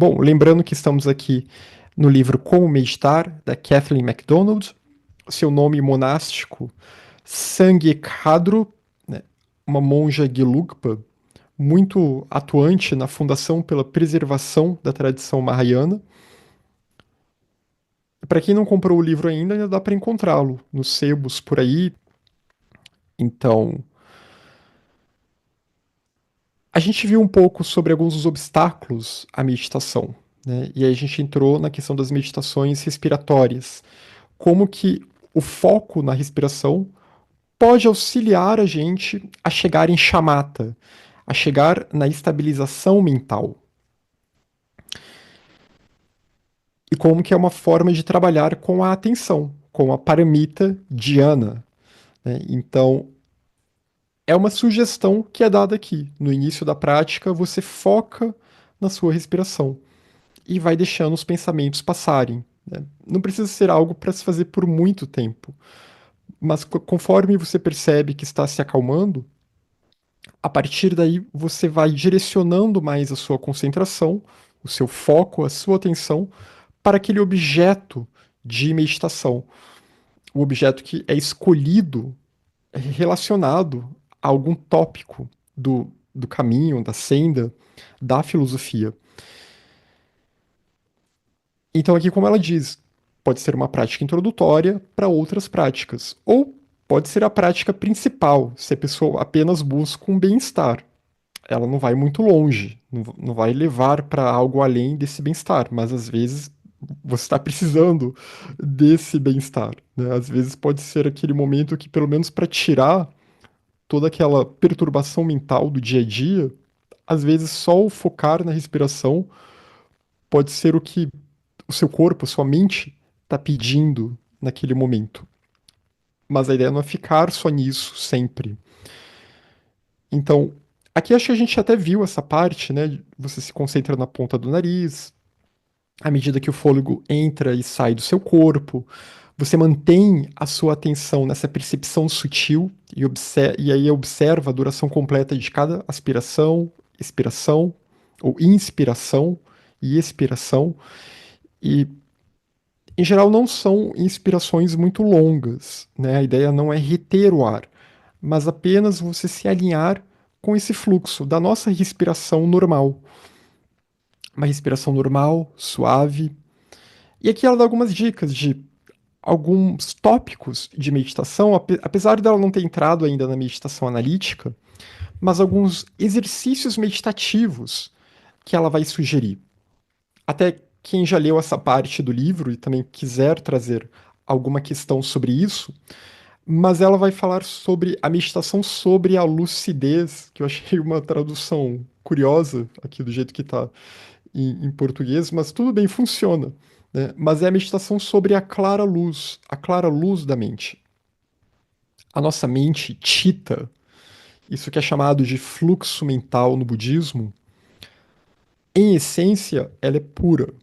Bom, lembrando que estamos aqui no livro Como Meditar, da Kathleen MacDonald, seu nome monástico, Sangye Khadro, né, uma monja Gelugpa, muito atuante na fundação pela preservação da tradição Mahayana. Para quem não comprou o livro ainda dá para encontrá-lo nos sebos por aí. Então, a gente viu um pouco sobre alguns dos obstáculos à meditação, né? E aí a gente entrou na questão das meditações respiratórias. Como que o foco na respiração pode auxiliar a gente a chegar em chamata, a chegar na estabilização mental. E como que é uma forma de trabalhar com a atenção, com a paramita dhyana, né? Então, é uma sugestão que é dada aqui. No início da prática, você foca na sua respiração e vai deixando os pensamentos passarem, né? Não precisa ser algo para se fazer por muito tempo, mas conforme você percebe que está se acalmando, a partir daí você vai direcionando mais a sua concentração, o seu foco, a sua atenção para aquele objeto de meditação. O objeto que é escolhido relacionado a algum tópico do caminho, da senda, da filosofia. Então, aqui, como ela diz, pode ser uma prática introdutória para outras práticas, ou pode ser a prática principal, se a pessoa apenas busca um bem-estar. Ela não vai muito longe, não vai levar para algo além desse bem-estar, mas às vezes você está precisando desse bem-estar, né? Às vezes pode ser aquele momento que, pelo menos para tirar toda aquela perturbação mental do dia a dia, às vezes só o focar na respiração pode ser o que o seu corpo, a sua mente está pedindo naquele momento. Mas a ideia não é ficar só nisso sempre. Então, aqui acho que a gente até viu essa parte, né? Você se concentra na ponta do nariz, à medida que o fôlego entra e sai do seu corpo, você mantém a sua atenção nessa percepção sutil e aí observa a duração completa de cada aspiração, expiração, ou inspiração e expiração. E, em geral, não são inspirações muito longas, né? A ideia não é reter o ar, mas apenas você se alinhar com esse fluxo da nossa respiração normal. Uma respiração normal, suave. E aqui ela dá algumas dicas de alguns tópicos de meditação, apesar dela não ter entrado ainda na meditação analítica, mas alguns exercícios meditativos que ela vai sugerir. Até quem já leu essa parte do livro e também quiser trazer alguma questão sobre isso, mas ela vai falar sobre a meditação sobre a lucidez, que eu achei uma tradução curiosa aqui do jeito que está em português, mas tudo bem, funciona, né? Mas é a meditação sobre a clara luz da mente. A nossa mente tita, isso que é chamado de fluxo mental no budismo, em essência, ela é pura.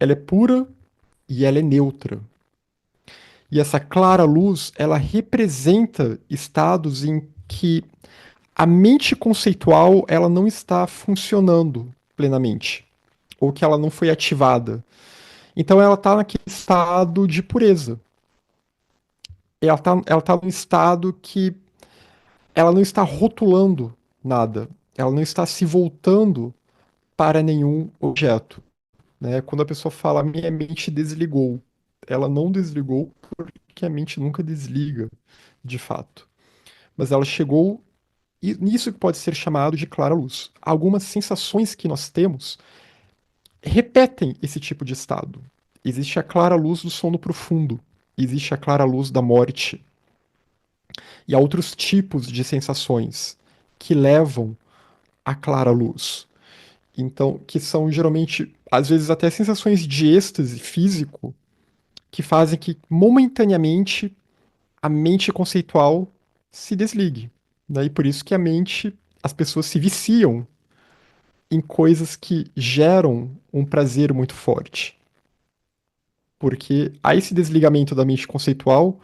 Ela é pura e ela é neutra. E essa clara luz, ela representa estados em que a mente conceitual ela não está funcionando plenamente, ou que ela não foi ativada. Então ela está naquele estado de pureza. Ela tá num estado que ela não está rotulando nada. Ela não está se voltando para nenhum objeto, né? Quando a pessoa fala, minha mente desligou, ela não desligou porque a mente nunca desliga, de fato. Mas ela chegou e nisso que pode ser chamado de clara luz. Algumas sensações que nós temos repetem esse tipo de estado. Existe a clara luz do sono profundo, existe a clara luz da morte, e há outros tipos de sensações que levam à clara luz. Então, que são geralmente, às vezes, até sensações de êxtase físico que fazem que momentaneamente a mente conceitual se desligue. Né? E por isso que a mente, as pessoas se viciam em coisas que geram um prazer muito forte. Porque há esse desligamento da mente conceitual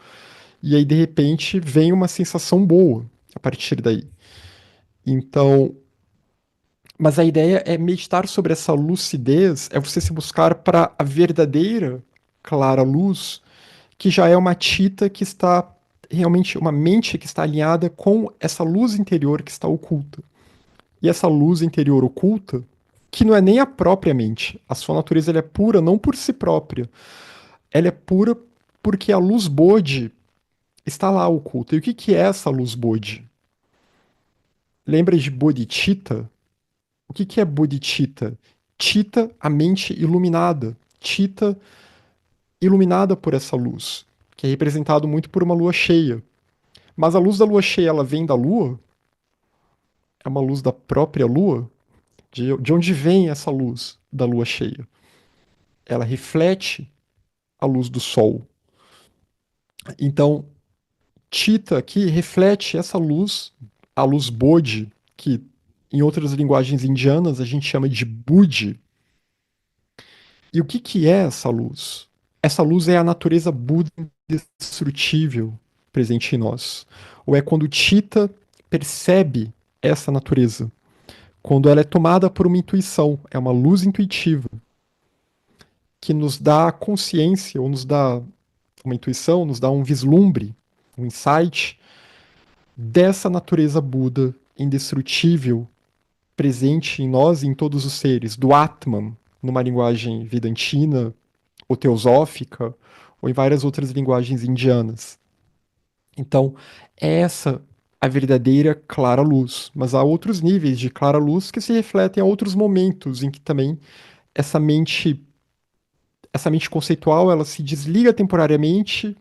e aí, de repente, vem uma sensação boa a partir daí. Então, Mas a ideia é meditar sobre essa lucidez, é você se buscar para a verdadeira clara luz, que já é uma tita que está realmente, uma mente que está alinhada com essa luz interior que está oculta. E essa luz interior oculta, que não é nem a própria mente, a sua natureza ela é pura não por si própria, ela é pura porque a luz Bodhi está lá oculta. E o que que é essa luz Bodhi? Lembra de Bodhicitta? O que que é Bodhicitta? Chitta, a mente iluminada. Chitta, iluminada por essa luz, que é representado muito por uma lua cheia. Mas a luz da lua cheia, ela vem da lua? É uma luz da própria lua? De onde vem essa luz da lua cheia? Ela reflete a luz do sol. Então, Chitta aqui reflete essa luz, a luz Bodhi, que em outras linguagens indianas a gente chama de Budi. E o que que é essa luz? Essa luz é a natureza Buda indestrutível presente em nós. Ou é quando Chitta percebe essa natureza, quando ela é tomada por uma intuição, é uma luz intuitiva que nos dá consciência ou nos dá uma intuição, nos dá um vislumbre, um insight dessa natureza Buda indestrutível presente em nós e em todos os seres, do Atman, numa linguagem vedantina ou teosófica, ou em várias outras linguagens indianas. Então, é essa a verdadeira clara luz, mas há outros níveis de clara luz que se refletem a outros momentos em que também essa mente essa mente conceitual ela se desliga temporariamente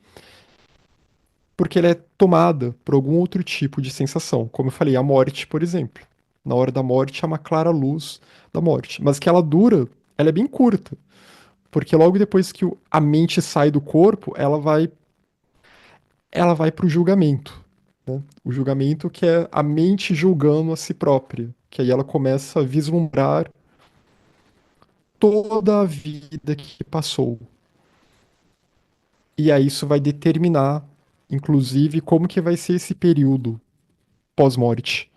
porque ela é tomada por algum outro tipo de sensação. Como eu falei, a morte, por exemplo. Na hora da morte é uma clara luz da morte. Mas que ela dura, ela é bem curta. Porque logo depois que a mente sai do corpo, ela vai para o julgamento. Né? O julgamento que é a mente julgando a si própria. Que aí ela começa a vislumbrar toda a vida que passou. E aí isso vai determinar, inclusive, como que vai ser esse período pós-morte.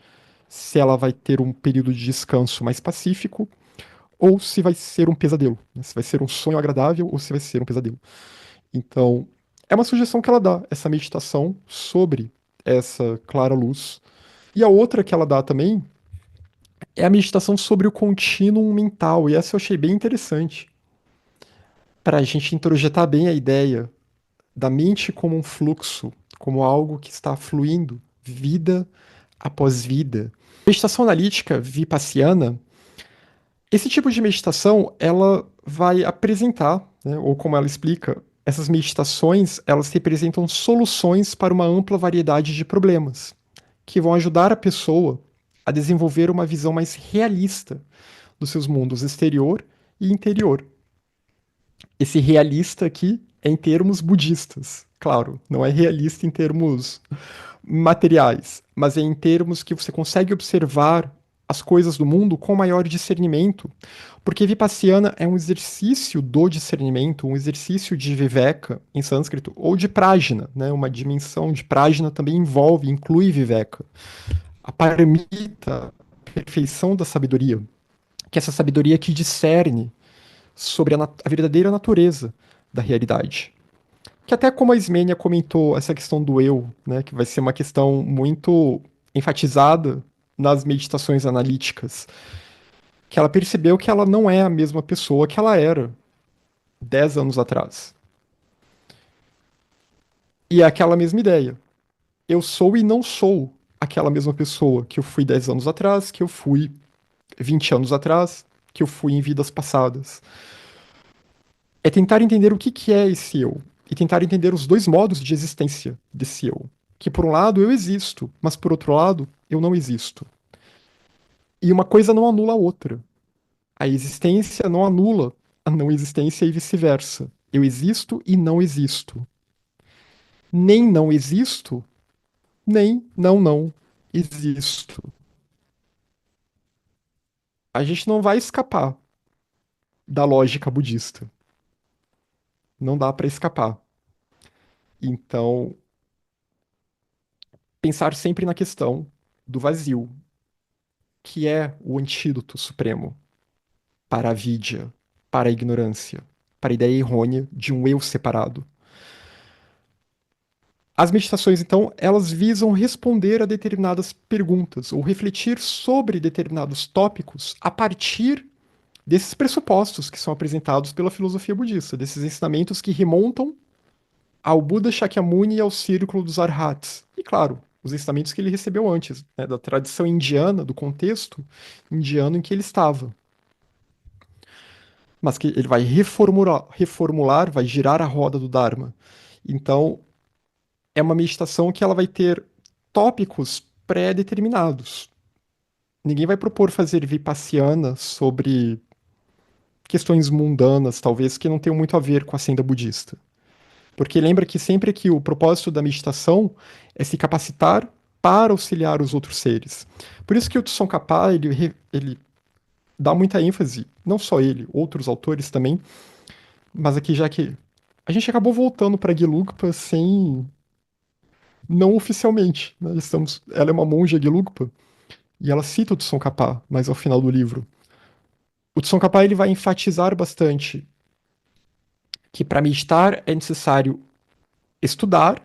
Se ela vai ter um período de descanso mais pacífico ou se vai ser um pesadelo, né? Se vai ser um sonho agradável ou se vai ser um pesadelo. Então, é uma sugestão que ela dá, essa meditação sobre essa clara luz. E a outra que ela dá também é a meditação sobre o contínuo mental, e essa eu achei bem interessante, para a gente introjetar bem a ideia da mente como um fluxo, como algo que está fluindo, vida após vida. Meditação analítica vipassiana, esse tipo de meditação, ela vai apresentar, né, ou como ela explica, essas meditações, elas representam soluções para uma ampla variedade de problemas, que vão ajudar a pessoa a desenvolver uma visão mais realista dos seus mundos exterior e interior. Esse realista aqui é em termos budistas, claro, não é realista em termos materiais, mas é em termos que você consegue observar as coisas do mundo com maior discernimento, porque Vipassana é um exercício do discernimento, um exercício de Viveka em sânscrito, ou de Prajna, né? Uma dimensão de Prajna também envolve, inclui Viveka. A paramita, a perfeição da sabedoria, que é essa sabedoria que discerne sobre a verdadeira natureza da realidade. Que até como a Ismênia comentou, essa questão do eu, né, que vai ser uma questão muito enfatizada nas meditações analíticas, que ela percebeu que ela não é a mesma pessoa que ela era 10 anos atrás. E é aquela mesma ideia. Eu sou e não sou aquela mesma pessoa que eu fui 10 anos atrás, que eu fui 20 anos atrás, que eu fui em vidas passadas. É tentar entender o que que é esse eu e tentar entender os dois modos de existência desse eu. Que por um lado eu existo, mas por outro lado eu não existo. E uma coisa não anula a outra. A existência não anula a não existência e vice-versa. Eu existo e não existo. Nem não existo, nem não existo. A gente não vai escapar da lógica budista. Não dá para escapar. Então, pensar sempre na questão do vazio, que é o antídoto supremo para a avidya, para a ignorância, para a ideia errônea de um eu separado. As meditações, então, elas visam responder a determinadas perguntas ou refletir sobre determinados tópicos a partir desses pressupostos que são apresentados pela filosofia budista, desses ensinamentos que remontam ao Buda Shakyamuni e ao Círculo dos Arhats. E, claro, os ensinamentos que ele recebeu antes, né, da tradição indiana, do contexto indiano em que ele estava. Mas que ele vai reformular, vai girar a roda do Dharma. Então, é uma meditação que ela vai ter tópicos pré-determinados. Ninguém vai propor fazer vipassana sobre questões mundanas, talvez, que não tenham muito a ver com a senda budista. Porque lembra que sempre que o propósito da meditação é se capacitar para auxiliar os outros seres. Por isso que o Tsongkhapa, ele dá muita ênfase, não só ele, outros autores também, mas aqui já que a gente acabou voltando para Gelugpa sem não oficialmente, né? Ela é uma monja Gelugpa e ela cita o Tsongkhapa, mas ao final do livro. O Tsongkhapa ele vai enfatizar bastante que para meditar é necessário estudar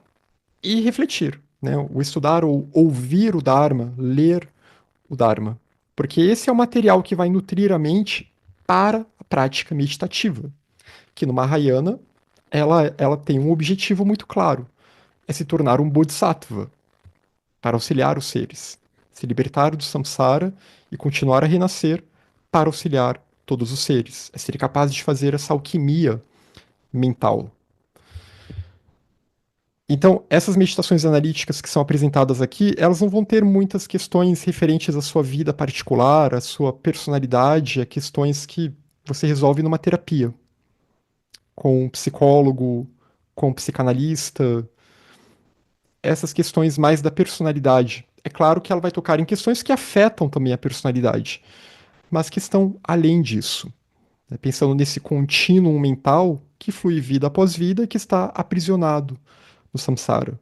e refletir, né? O estudar ou ouvir o Dharma, ler o Dharma, porque esse é o material que vai nutrir a mente para a prática meditativa, que no Mahayana ela tem um objetivo muito claro, é se tornar um bodhisattva, para auxiliar os seres, se libertar do samsara e continuar a renascer para auxiliar todos os seres, é ser capaz de fazer essa alquimia mental. Então, essas meditações analíticas que são apresentadas aqui, elas não vão ter muitas questões referentes à sua vida particular, à sua personalidade, a questões que você resolve numa terapia, com um psicólogo, com um psicanalista, essas questões mais da personalidade. É claro que ela vai tocar em questões que afetam também a personalidade, mas que estão além disso, né? Pensando nesse contínuo mental que flui vida após vida e que está aprisionado no samsara.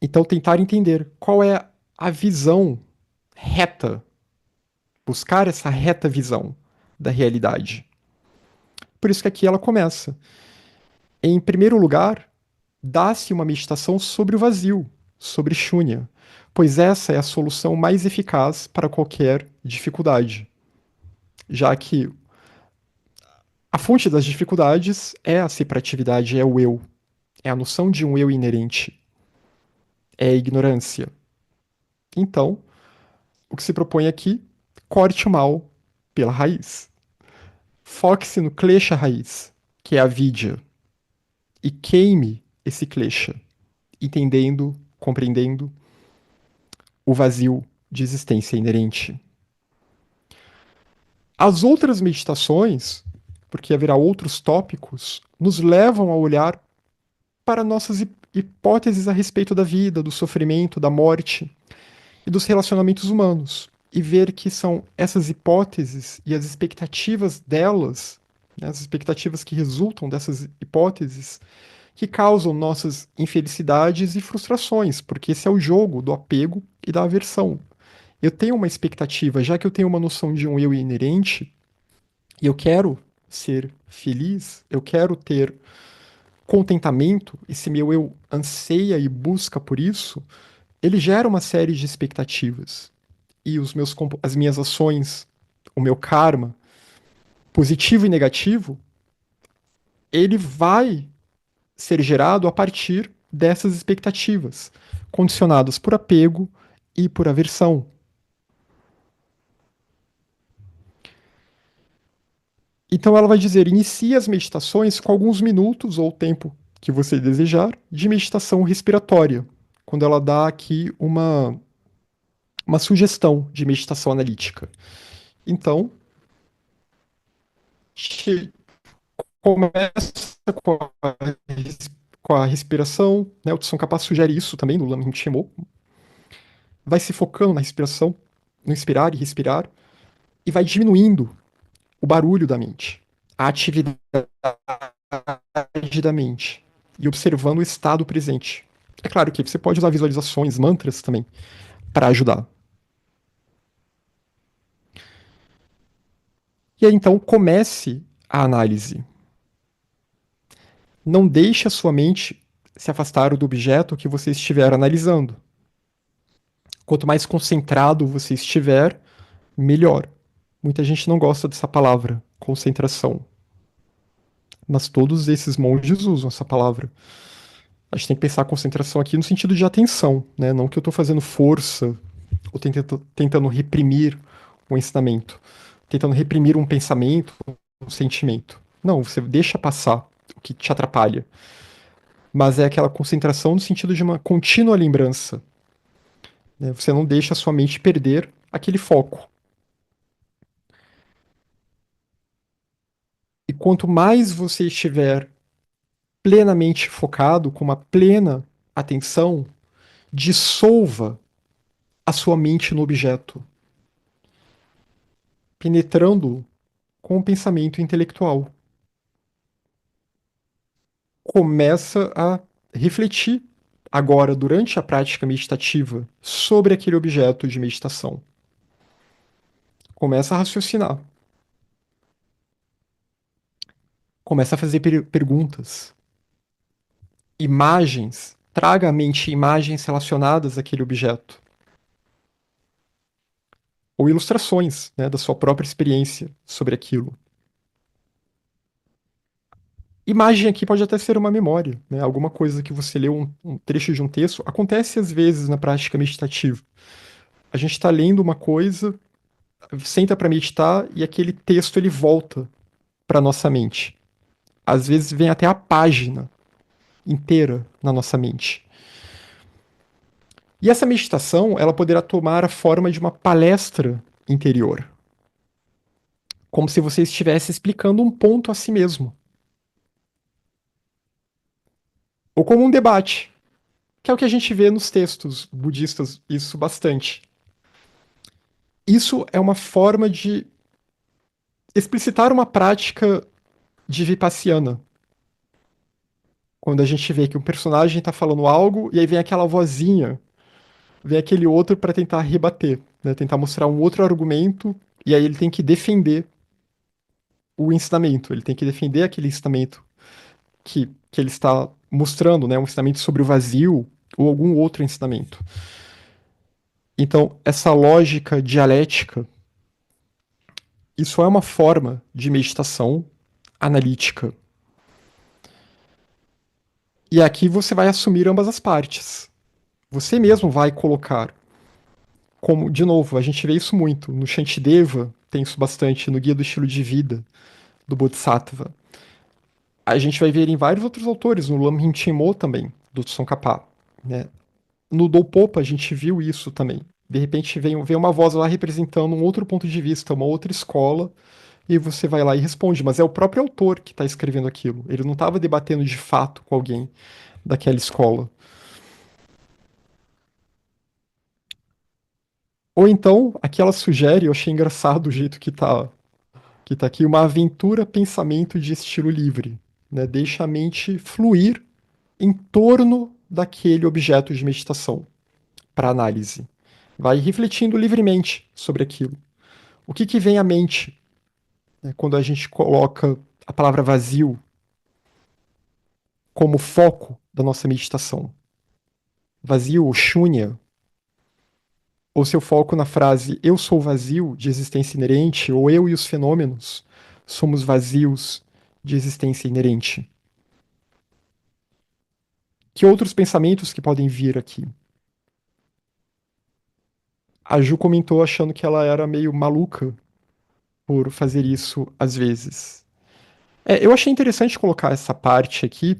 Então, tentar entender qual é a visão reta, buscar essa reta visão da realidade. Por isso que aqui ela começa. Em primeiro lugar, dá-se uma meditação sobre o vazio, sobre Shunya, pois essa é a solução mais eficaz para qualquer dificuldade, já que a fonte das dificuldades é a separatividade, é o eu, é a noção de um eu inerente, é a ignorância. Então, o que se propõe aqui, corte o mal pela raiz. Foque-se no klesha raiz, que é a vidya, e queime esse klesha, entendendo, compreendendo o vazio de existência inerente. As outras meditações, porque haverá outros tópicos, nos levam a olhar para nossas hipóteses a respeito da vida, do sofrimento, da morte e dos relacionamentos humanos. E ver que são essas hipóteses e as expectativas delas, né, as expectativas que resultam dessas hipóteses, que causam nossas infelicidades e frustrações, porque esse é o jogo do apego e da aversão. Eu tenho uma expectativa, já que eu tenho uma noção de um eu inerente, e eu quero ser feliz, eu quero ter contentamento, esse meu eu anseia e busca por isso, ele gera uma série de expectativas. E as minhas ações, o meu karma, positivo e negativo, ele vai ser gerado a partir dessas expectativas, condicionadas por apego e por aversão. Então ela vai dizer: inicie as meditações com alguns minutos ou o tempo que você desejar de meditação respiratória, quando ela dá aqui uma sugestão de meditação analítica. Então, começa com a respiração, né? O Tsongkhapa sugere isso também no Lamrim Chenmo. Vai se focando na respiração, no inspirar e respirar, e vai diminuindo o barulho da mente, a atividade da mente, e observando o estado presente. É claro que você pode usar visualizações, mantras também, para ajudar. E aí então comece a análise. Não deixe a sua mente se afastar do objeto que você estiver analisando. Quanto mais concentrado você estiver, melhor. Muita gente não gosta dessa palavra, concentração. Mas todos esses monges usam essa palavra. A gente tem que pensar a concentração aqui no sentido de atenção, né? Não que eu estou fazendo força ou tentando reprimir o ensinamento, tentando reprimir um pensamento, um sentimento. Não, você deixa passar o que te atrapalha. Mas é aquela concentração no sentido de uma contínua lembrança, né? Você não deixa a sua mente perder aquele foco. E quanto mais você estiver plenamente focado, com uma plena atenção, dissolva a sua mente no objeto, penetrando com o pensamento intelectual. Começa a refletir agora, durante a prática meditativa, sobre aquele objeto de meditação. Começa a raciocinar. Começa a fazer perguntas. Imagens. Traga à mente imagens relacionadas àquele objeto. Ou ilustrações, né, da sua própria experiência sobre aquilo. Imagem aqui pode até ser uma memória, né? Alguma coisa que você leu um trecho de um texto. Acontece às vezes na prática meditativa. A gente está lendo uma coisa, senta para meditar e aquele texto ele volta para nossa mente. Às vezes vem até a página inteira na nossa mente. E essa meditação, ela poderá tomar a forma de uma palestra interior, como se você estivesse explicando um ponto a si mesmo, ou como um debate, que é o que a gente vê nos textos budistas, isso bastante. Isso é uma forma de explicitar uma prática de Vipassana. Quando a gente vê que um personagem está falando algo e aí vem aquela vozinha, vem aquele outro para tentar rebater, né? Tentar mostrar um outro argumento e aí ele tem que defender o ensinamento, ele tem que defender aquele ensinamento que ele está mostrando, né? Um ensinamento sobre o vazio ou algum outro ensinamento. Então, essa lógica dialética, isso é uma forma de meditação analítica. E aqui você vai assumir ambas as partes. Você mesmo vai colocar, como, de novo, a gente vê isso muito no Shantideva, tem isso bastante no Guia do Estilo de Vida do Bodhisattva. A gente vai ver em vários outros autores, no Lam Rinchen também, do Tsongkhapa, né? No Doupopa a gente viu isso também. De repente vem uma voz lá representando um outro ponto de vista, uma outra escola, e você vai lá e responde, mas é o próprio autor que está escrevendo aquilo. Ele não estava debatendo de fato com alguém daquela escola. Ou então, aqui ela sugere, eu achei engraçado o jeito que tá aqui, uma aventura pensamento de estilo livre, né? Deixa a mente fluir em torno daquele objeto de meditação para análise. Vai refletindo livremente sobre aquilo. O que vem à mente, né, quando a gente coloca a palavra vazio como foco da nossa meditação? Vazio ou shunya, ou seu foco na frase eu sou vazio de existência inerente, ou eu e os fenômenos somos vazios de existência inerente. Que outros pensamentos que podem vir aqui? A Ju comentou achando que ela era meio maluca por fazer isso às vezes. Eu achei interessante colocar essa parte aqui,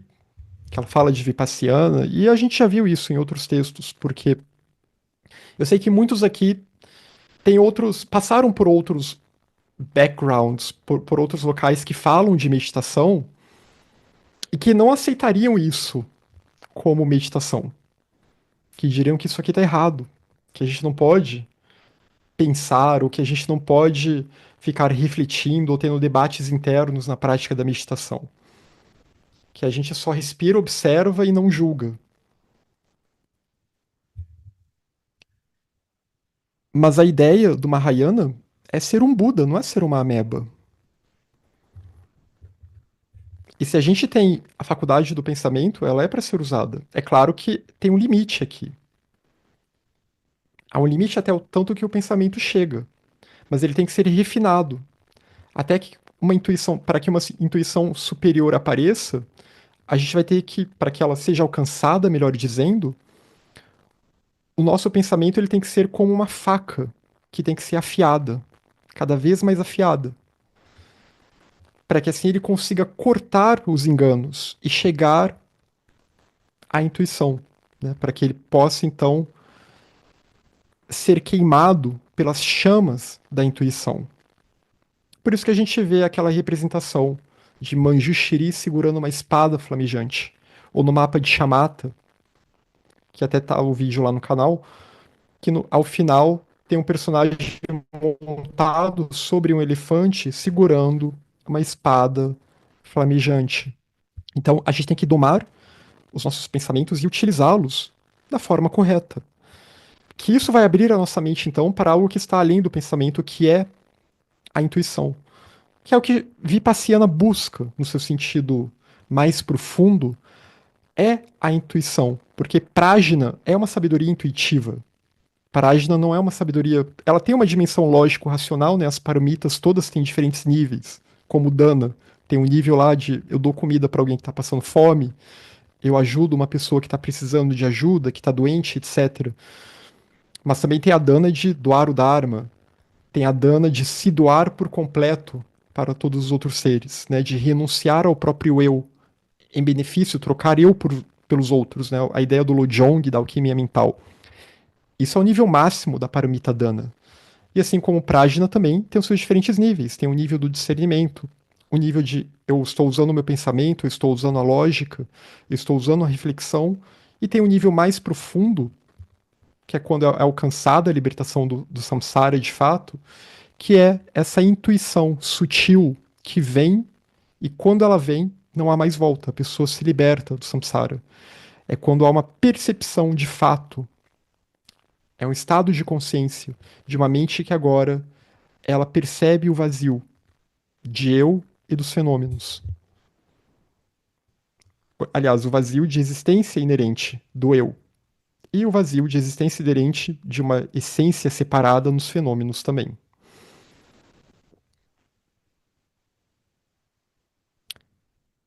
que ela fala de Vipassiana, e a gente já viu isso em outros textos, porque eu sei que muitos aqui têm outros, passaram por outros backgrounds, por outros locais que falam de meditação e que não aceitariam isso como meditação. Que diriam que isso aqui tá errado, que a gente não pode pensar, ou que a gente não pode ficar refletindo ou tendo debates internos na prática da meditação. Que a gente só respira, observa e não julga. Mas a ideia do Mahayana é ser um Buda, não é ser uma ameba. E se a gente tem a faculdade do pensamento, ela é para ser usada. É claro que tem um limite aqui. Há um limite até o tanto que o pensamento chega, mas ele tem que ser refinado. Até que uma intuição, para que uma intuição superior apareça, a gente vai ter que, para que ela seja alcançada, melhor dizendo, o nosso pensamento ele tem que ser como uma faca, que tem que ser afiada, cada vez mais afiada, para que assim ele consiga cortar os enganos e chegar à intuição, né? Para que ele possa então ser queimado pelas chamas da intuição. Por isso que a gente vê aquela representação de Manjushri segurando uma espada flamejante, ou no mapa de Chamata, que até tá o vídeo lá no canal, que ao final tem um personagem montado sobre um elefante segurando uma espada flamejante. Então a gente tem que domar os nossos pensamentos e utilizá-los da forma correta. Que isso vai abrir a nossa mente então para algo que está além do pensamento, que é a intuição, que é o que Vipassana busca no seu sentido mais profundo, é a intuição, porque Prajna é uma sabedoria intuitiva. Prajna não é uma sabedoria. Ela tem uma dimensão lógico-racional, né? As paramitas todas têm diferentes níveis, como o Dana. Tem um nível lá de eu dou comida para alguém que está passando fome, eu ajudo uma pessoa que está precisando de ajuda, que está doente, etc. Mas também tem a Dana de doar o Dharma, tem a Dana de se doar por completo para todos os outros seres, né? De renunciar ao próprio eu em benefício, trocar eu pelos outros, né? A ideia do Lojong, da alquimia mental. Isso é o nível máximo da Paramita Dana. E assim como o Prajna também tem os seus diferentes níveis. Tem o nível do discernimento, o nível de eu estou usando o meu pensamento, eu estou usando a lógica, eu estou usando a reflexão, e tem o nível mais profundo, que é quando é alcançada a libertação do samsara de fato, que é essa intuição sutil que vem, e quando ela vem, não há mais volta, a pessoa se liberta do samsara. É quando há uma percepção de fato, é um estado de consciência de uma mente que agora ela percebe o vazio de eu e dos fenômenos. Aliás, o vazio de existência inerente do eu e o vazio de existência inerente de uma essência separada nos fenômenos também.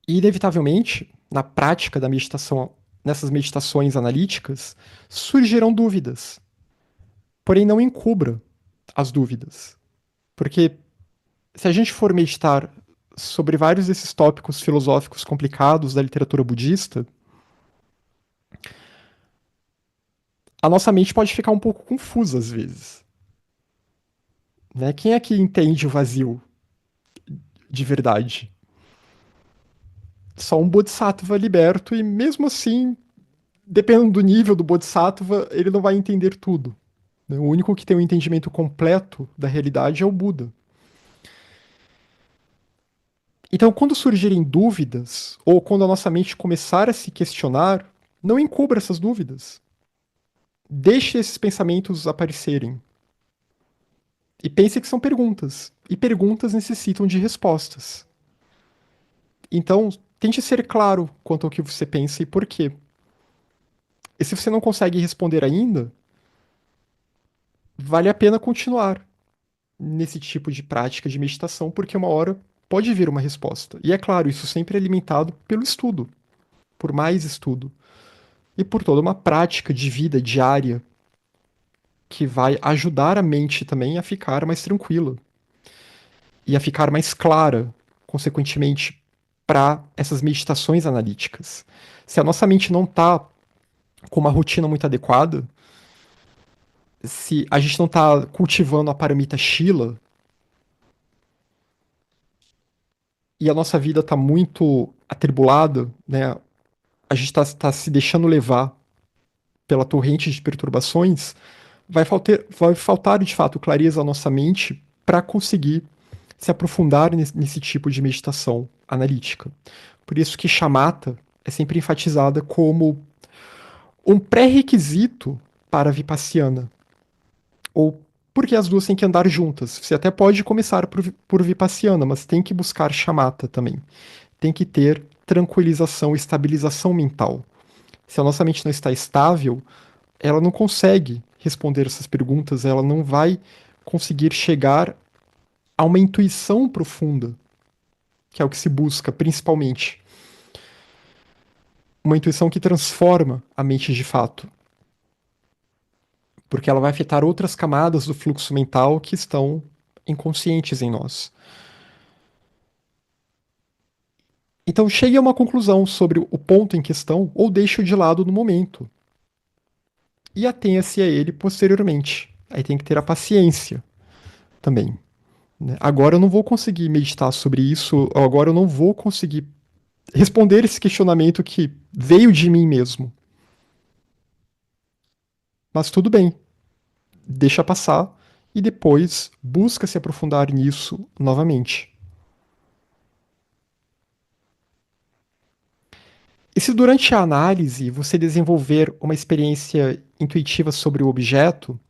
E, inevitavelmente, na prática da meditação, nessas meditações analíticas, surgirão dúvidas. Porém, não encubra as dúvidas. Porque se a gente for meditar sobre vários desses tópicos filosóficos complicados da literatura budista, a nossa mente pode ficar um pouco confusa às vezes. Né? Quem é que entende o vazio de verdade? Só um bodhisattva liberto, e mesmo assim, dependendo do nível do bodhisattva, ele não vai entender tudo. Né? O único que tem um entendimento completo da realidade é o Buda. Então, quando surgirem dúvidas, ou quando a nossa mente começar a se questionar, não encubra essas dúvidas. Deixe esses pensamentos aparecerem. E pense que são perguntas. E perguntas necessitam de respostas. Então, tente ser claro quanto ao que você pensa e por quê. E se você não consegue responder ainda, vale a pena continuar nesse tipo de prática de meditação, porque uma hora pode vir uma resposta. E é claro, isso sempre é alimentado pelo estudo, por mais estudo, e por toda uma prática de vida diária que vai ajudar a mente também a ficar mais tranquila e a ficar mais clara, consequentemente, para essas meditações analíticas. Se a nossa mente não está com uma rotina muito adequada, se a gente não está cultivando a paramita Shila e a nossa vida está muito atribulada, né? A gente está se deixando levar pela torrente de perturbações, vai faltar de fato clareza à nossa mente para conseguir se aprofundar nesse tipo de meditação analítica. Por isso que chamata é sempre enfatizada como um pré-requisito para a Vipassana, ou porque as duas têm que andar juntas. Você até pode começar por Vipassana, mas tem que buscar chamata também. tem que ter tranquilização, estabilização mental. Se a nossa mente não está estável, ela não consegue responder essas perguntas, ela não vai conseguir chegar a uma intuição profunda, que é o que se busca principalmente. Uma intuição que transforma a mente de fato, porque ela vai afetar outras camadas do fluxo mental que estão inconscientes em nós. Então chegue a uma conclusão sobre o ponto em questão ou deixe-o de lado no momento e atenha-se a ele posteriormente. Aí tem que ter a paciência também. Né? Agora eu não vou conseguir meditar sobre isso, agora eu não vou conseguir responder esse questionamento que veio de mim mesmo. Mas tudo bem, deixa passar e depois busca se aprofundar nisso novamente. E se durante a análise você desenvolver uma experiência intuitiva sobre o objeto,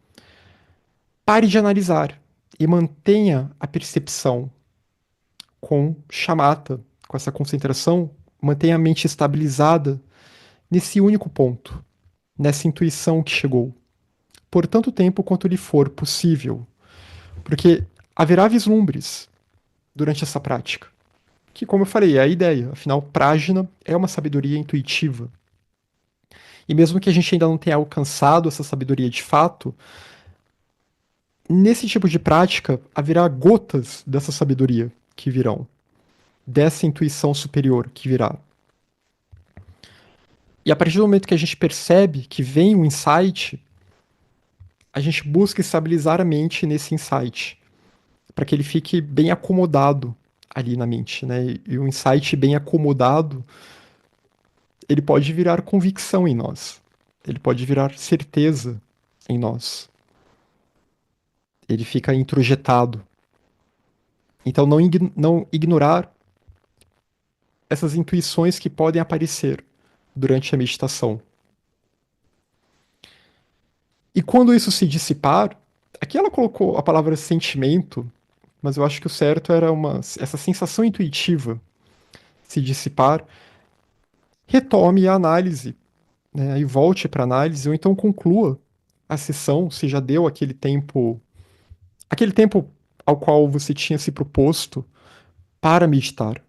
pare de analisar e mantenha a percepção com chamata, com essa concentração, mantenha a mente estabilizada nesse único ponto, nessa intuição que chegou, por tanto tempo quanto lhe for possível, porque haverá vislumbres durante essa prática, que, como eu falei, é a ideia, afinal, Prajna é uma sabedoria intuitiva. E mesmo que a gente ainda não tenha alcançado essa sabedoria de fato, nesse tipo de prática haverá gotas dessa sabedoria que virão, dessa intuição superior que virá. E a partir do momento que a gente percebe que vem um insight, a gente busca estabilizar a mente nesse insight, para que ele fique bem acomodado ali na mente, né? E o insight bem acomodado, ele pode virar convicção em nós. Ele pode virar certeza em nós. Ele fica introjetado. Então não ignorar essas intuições que podem aparecer durante a meditação. E quando isso se dissipar, aqui ela colocou a palavra sentimento, mas eu acho que o certo era essa sensação intuitiva se dissipar, retome a análise, né, e volte para a análise, ou então conclua a sessão, se já deu aquele tempo ao qual você tinha se proposto para meditar.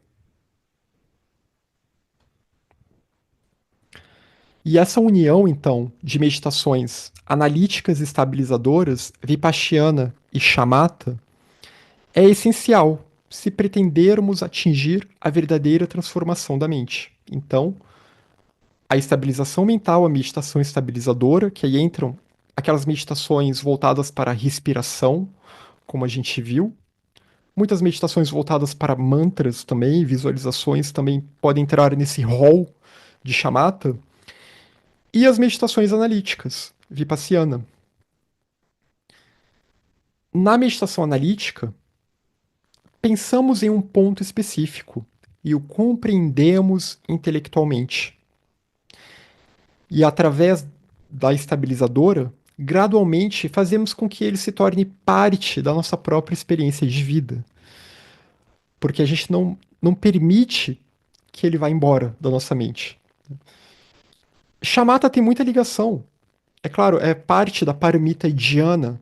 E essa união, então, de meditações analíticas e estabilizadoras, Vipassana e Shamatha, é essencial se pretendermos atingir a verdadeira transformação da mente. Então, a estabilização mental, a meditação estabilizadora, que aí entram aquelas meditações voltadas para a respiração, como a gente viu. Muitas meditações voltadas para mantras também, visualizações também podem entrar nesse rol de chamata. E as meditações analíticas, Vipassana. Na meditação analítica, pensamos em um ponto específico e o compreendemos intelectualmente. E através da estabilizadora, gradualmente fazemos com que ele se torne parte da nossa própria experiência de vida. Porque a gente não permite que ele vá embora da nossa mente. Shamatha tem muita ligação. É claro, é parte da paramita indiana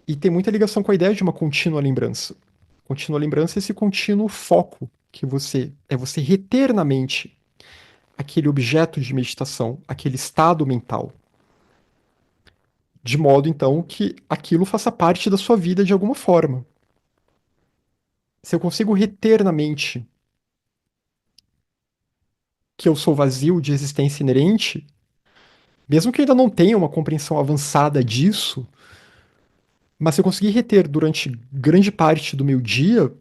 e tem muita ligação com a ideia de uma contínua lembrança. Contínua lembrança é esse contínuo foco que você reter na mente aquele objeto de meditação, aquele estado mental. De modo, então, que aquilo faça parte da sua vida de alguma forma. Se eu consigo reter na mente que eu sou vazio de existência inerente, mesmo que eu ainda não tenha uma compreensão avançada disso, mas se eu conseguir reter durante grande parte do meu dia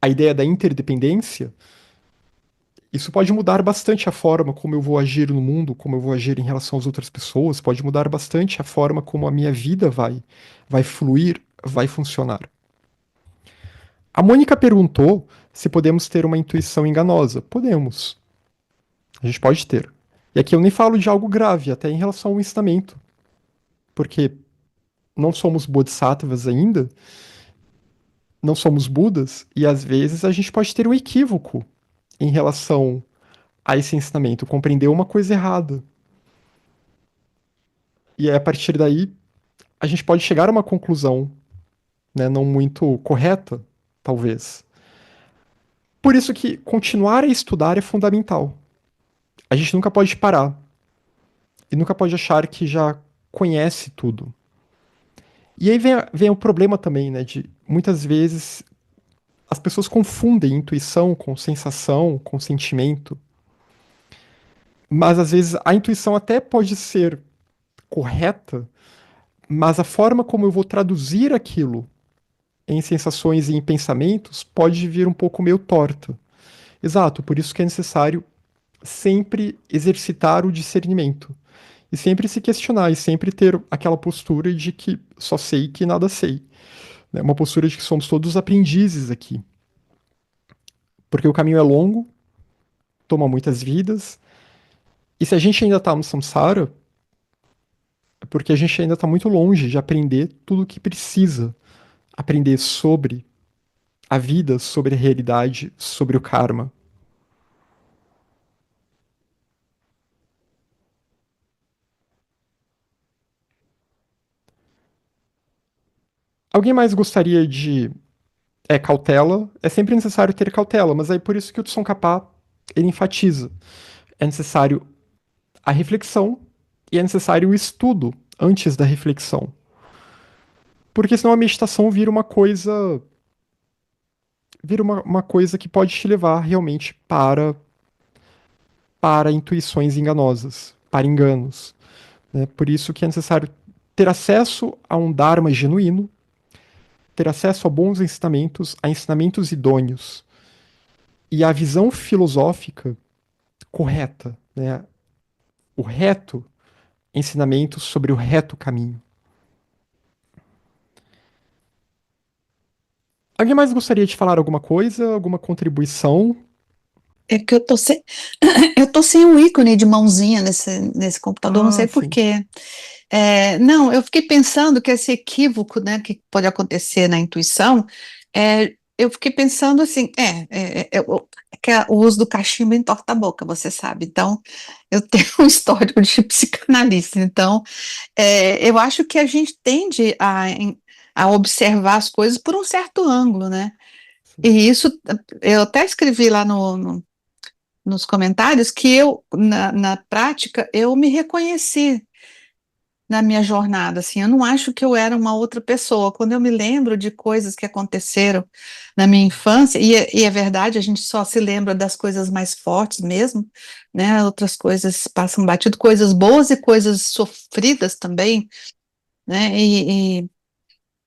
a ideia da interdependência, isso pode mudar bastante a forma como eu vou agir no mundo, como eu vou agir em relação às outras pessoas, pode mudar bastante a forma como a minha vida vai fluir, vai funcionar. A Mônica perguntou se podemos ter uma intuição enganosa. Podemos. A gente pode ter. E aqui eu nem falo de algo grave, até em relação ao ensinamento. Porque não somos bodhisattvas ainda, não somos Budas e às vezes a gente pode ter um equívoco em relação a esse ensinamento, compreender uma coisa errada. E aí, a partir daí, a gente pode chegar a uma conclusão, né, não muito correta, talvez. Por isso que continuar a estudar é fundamental. A gente nunca pode parar e nunca pode achar que já conhece tudo. E aí vem o problema também, né, de muitas vezes as pessoas confundem intuição com sensação, com sentimento. Mas às vezes a intuição até pode ser correta, mas a forma como eu vou traduzir aquilo em sensações e em pensamentos pode vir um pouco meio torta. Exato, por isso que é necessário sempre exercitar o discernimento. E sempre se questionar, e sempre ter aquela postura de que só sei que nada sei. Né? Uma postura de que somos todos aprendizes aqui. Porque o caminho é longo, toma muitas vidas, e se a gente ainda está no samsara, é porque a gente ainda está muito longe de aprender tudo o que precisa aprender sobre a vida, sobre a realidade, sobre o karma. Alguém mais gostaria de cautela? É sempre necessário ter cautela, mas é por isso que o Tsongkhapa ele enfatiza. É necessário a reflexão e é necessário o estudo antes da reflexão. Porque senão a meditação vira uma coisa que pode te levar realmente para intuições enganosas, para enganos. Né? Por isso que é necessário ter acesso a um Dharma genuíno, ter acesso a bons ensinamentos, a ensinamentos idôneos e a visão filosófica correta, né? O reto ensinamento sobre o reto caminho. Alguém mais gostaria de falar alguma coisa, alguma contribuição? É que eu tô sem, eu tô sem um ícone de mãozinha nesse computador, não Ah, sei por sim. quê. Não, eu fiquei pensando que esse equívoco, né, que pode acontecer na intuição, eu fiquei pensando assim, que o uso do cachimbo entorta a boca, você sabe. Então, eu tenho um histórico de psicanalista, então, eu acho que a gente tende a observar as coisas por um certo ângulo, né? Sim. E isso, eu até escrevi lá nos comentários que na prática, eu me reconheci na minha jornada, assim, eu não acho que eu era uma outra pessoa. Quando eu me lembro de coisas que aconteceram na minha infância, e é verdade, a gente só se lembra das coisas mais fortes mesmo, né? Outras coisas passam batido, coisas boas e coisas sofridas também, né? E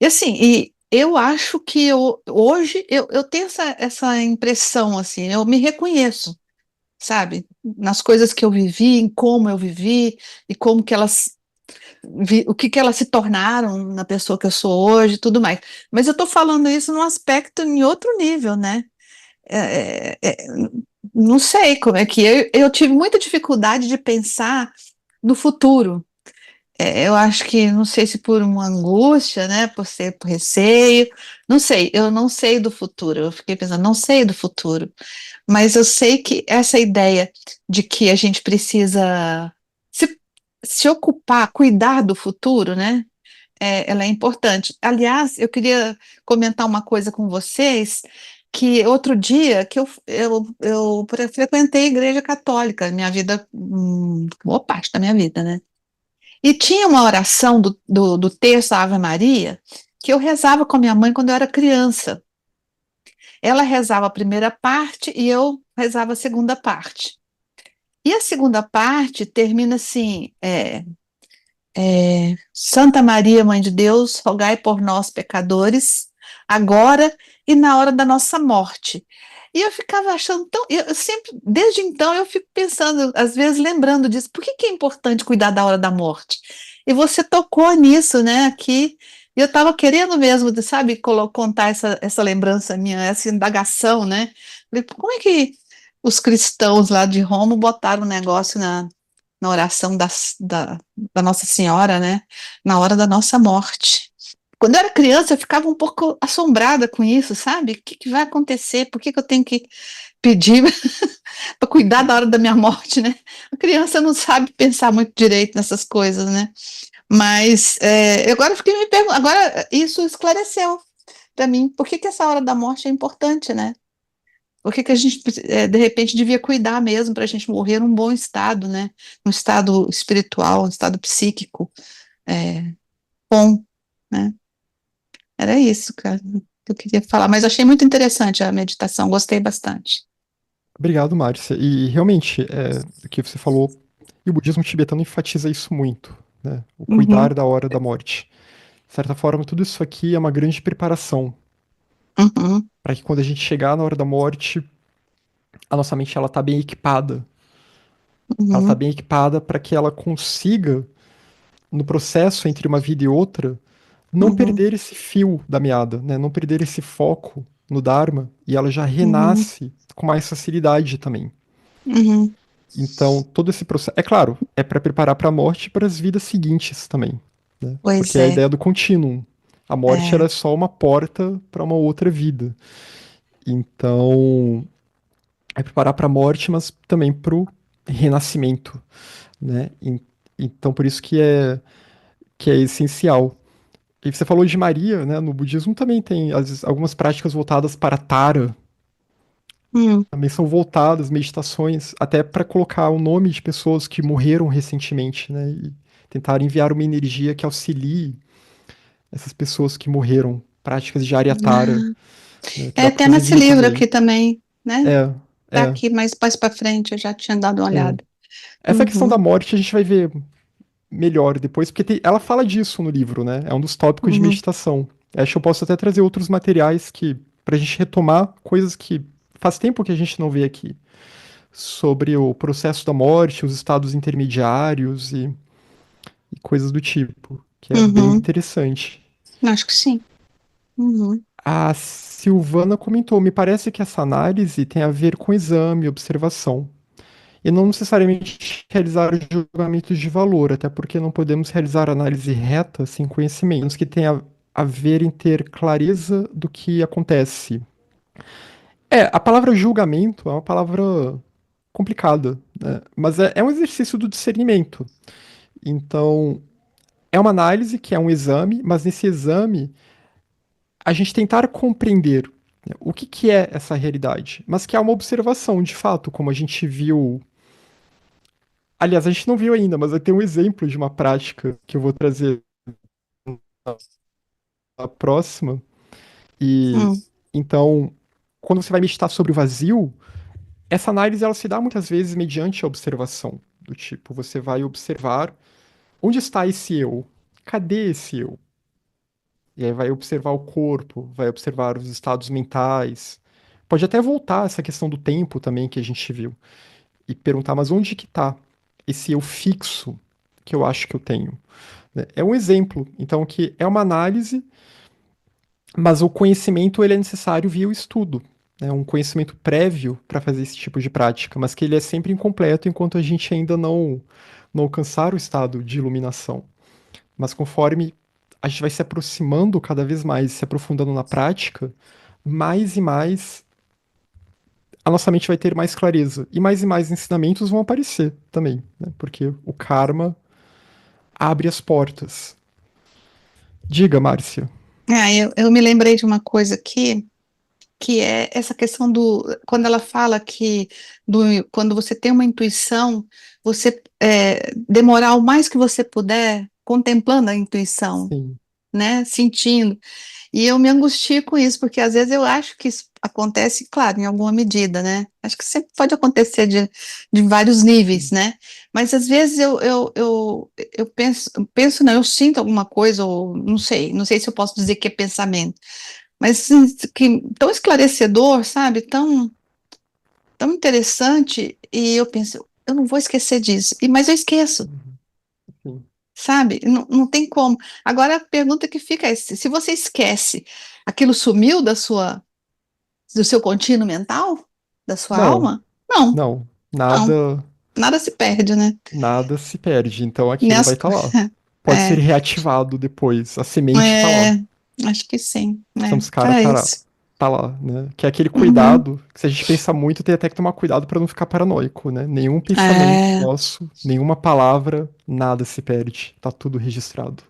assim, e eu acho que hoje eu tenho essa impressão, assim, eu me reconheço, sabe? Nas coisas que eu vivi, em como eu vivi, e como que o que que elas se tornaram na pessoa que eu sou hoje, e tudo mais. Mas eu estou falando isso num aspecto em outro nível, né? É, é, é, não sei como é que eu tive muita dificuldade de pensar no futuro. Eu acho que, não sei se por uma angústia, né, por receio, não sei, eu não sei do futuro, eu fiquei pensando, não sei do futuro, mas eu sei que essa ideia de que a gente precisa se, se ocupar, cuidar do futuro, né, ela é importante. Aliás, eu queria comentar uma coisa com vocês, que outro dia que eu frequentei a igreja católica, minha vida, boa parte da minha vida, né, e tinha uma oração do texto Ave Maria que eu rezava com a minha mãe quando eu era criança. Ela rezava a primeira parte e eu rezava a segunda parte. E a segunda parte termina assim: Santa Maria, Mãe de Deus, rogai por nós, pecadores, agora e na hora da nossa morte. E eu ficava achando tão. Eu sempre, desde então, eu fico pensando, às vezes lembrando disso, por que que é importante cuidar da hora da morte? E você tocou nisso, né, aqui. E eu estava querendo mesmo, sabe, contar essa lembrança minha, essa indagação, né? Falei, como é que os cristãos lá de Roma botaram o negócio na oração da Nossa Senhora, né? Na hora da nossa morte. Quando eu era criança, eu ficava um pouco assombrada com isso, sabe? O que que vai acontecer? Por que que eu tenho que pedir para cuidar da hora da minha morte, né? A criança não sabe pensar muito direito nessas coisas, né? Mas agora eu fiquei me perguntando, agora isso esclareceu para mim, por que que essa hora da morte é importante, né? Por que que a gente, de repente, devia cuidar mesmo para a gente morrer num bom estado, né? Num estado espiritual, um estado psíquico bom, né? Era isso, cara, que eu queria falar. Mas achei muito interessante a meditação, gostei bastante. Obrigado, Márcia. E realmente, o que você falou, e o budismo tibetano enfatiza isso muito, né? O cuidar Uhum, da hora da morte. De certa forma, tudo isso aqui é uma grande preparação uhum, para que quando a gente chegar na hora da morte, a nossa mente ela tá bem equipada. Ela tá uhum, bem equipada para que ela consiga, no processo entre uma vida e outra, não uhum, perder esse fio da meada, né? Não perder esse foco no Dharma e ela já uhum, renasce com mais facilidade também. uhum. Então, todo esse processo, é claro, é para preparar para a morte e para as vidas seguintes também, né? Pois Porque é a é, ideia do contínuo. A morte ela é. é só uma porta para uma outra vida. Então, é preparar para a morte, mas também para o renascimento, né? Então, por isso que é essencial. E você falou de Maria, né? No budismo também tem algumas práticas voltadas para Tara, Hum, também são voltadas, meditações, até para colocar o nome de pessoas que morreram recentemente, né? E tentar enviar uma energia que auxilie essas pessoas que morreram. Práticas de Aryatara, ah, né? Que dá para até fazer nesse livros livro aí. aqui também, né? É, Tá é, aqui mais para frente, eu já tinha dado uma é. olhada. Essa questão da Uhum, morte a gente vai ver melhor depois, porque ela fala disso no livro, né? É um dos tópicos de uhum, meditação. Acho que eu posso até trazer outros materiais que, pra gente retomar coisas que faz tempo que a gente não vê aqui. Sobre o processo da morte, os estados intermediários e coisas do tipo, que é bem uhum. interessante. Acho que sim. Uhum, A Silvana comentou: me parece que essa análise tem a ver com exame, observação, e não necessariamente realizar julgamentos de valor, até porque não podemos realizar análise reta sem conhecimentos que tenha a ver em ter clareza do que acontece. A palavra julgamento é uma palavra complicada, né? Mas é um exercício do discernimento. Então, é uma análise que é um exame, mas nesse exame a gente tentar compreender, né, o que que é essa realidade, mas que é uma observação, de fato, como a gente viu. Aliás, a gente não viu ainda, mas vai ter um exemplo de uma prática que eu vou trazer na próxima. E uhum, então, quando você vai meditar sobre o vazio, essa análise ela se dá muitas vezes mediante a observação. Do tipo, você vai observar onde está esse eu? Cadê esse eu? E aí vai observar o corpo, vai observar os estados mentais. Pode até voltar essa questão do tempo também que a gente viu. E perguntar, mas onde que tá esse eu fixo que eu acho que eu tenho? Né? É um exemplo. Então, que é uma análise, mas o conhecimento ele é necessário via o estudo. Né? Um conhecimento prévio para fazer esse tipo de prática, mas que ele é sempre incompleto enquanto a gente ainda não alcançar o estado de iluminação. Mas conforme a gente vai se aproximando cada vez mais, se aprofundando na prática, mais e mais a nossa mente vai ter mais clareza. E mais ensinamentos vão aparecer também, né? Porque o karma abre as portas. Diga, Márcia. eu me lembrei de uma coisa aqui, que é essa questão quando ela fala que quando você tem uma intuição, você demorar o mais que você puder contemplando a intuição, Sim. né, sentindo. E eu me angustio com isso, porque às vezes eu acho que isso acontece, claro, em alguma medida, né? Acho que sempre pode acontecer de vários níveis, Sim. né? Mas às vezes eu penso, não, eu sinto alguma coisa, ou não sei se eu posso dizer que é pensamento, mas assim, que tão esclarecedor, sabe? Tão interessante, e eu penso, eu não vou esquecer disso. Mas eu esqueço, Uhum. Sim. sabe? Não, não tem como. Agora a pergunta que fica é: se você esquece, aquilo sumiu do seu contínuo mental? Da sua Não, alma? Não, não. não. Nada, Nada se perde, né? nada se perde. Então Nem aquilo vai as, estar lá. Pode ser é, reativado depois. A semente está é, lá. Acho que sim, Somos né? cara É tá, isso. tá lá, né? Que é aquele Uhum. cuidado, que se a gente pensa muito, tem até que tomar cuidado para não ficar paranoico, né? Nenhum pensamento É, nosso, nenhuma palavra, nada se perde. Tá tudo registrado.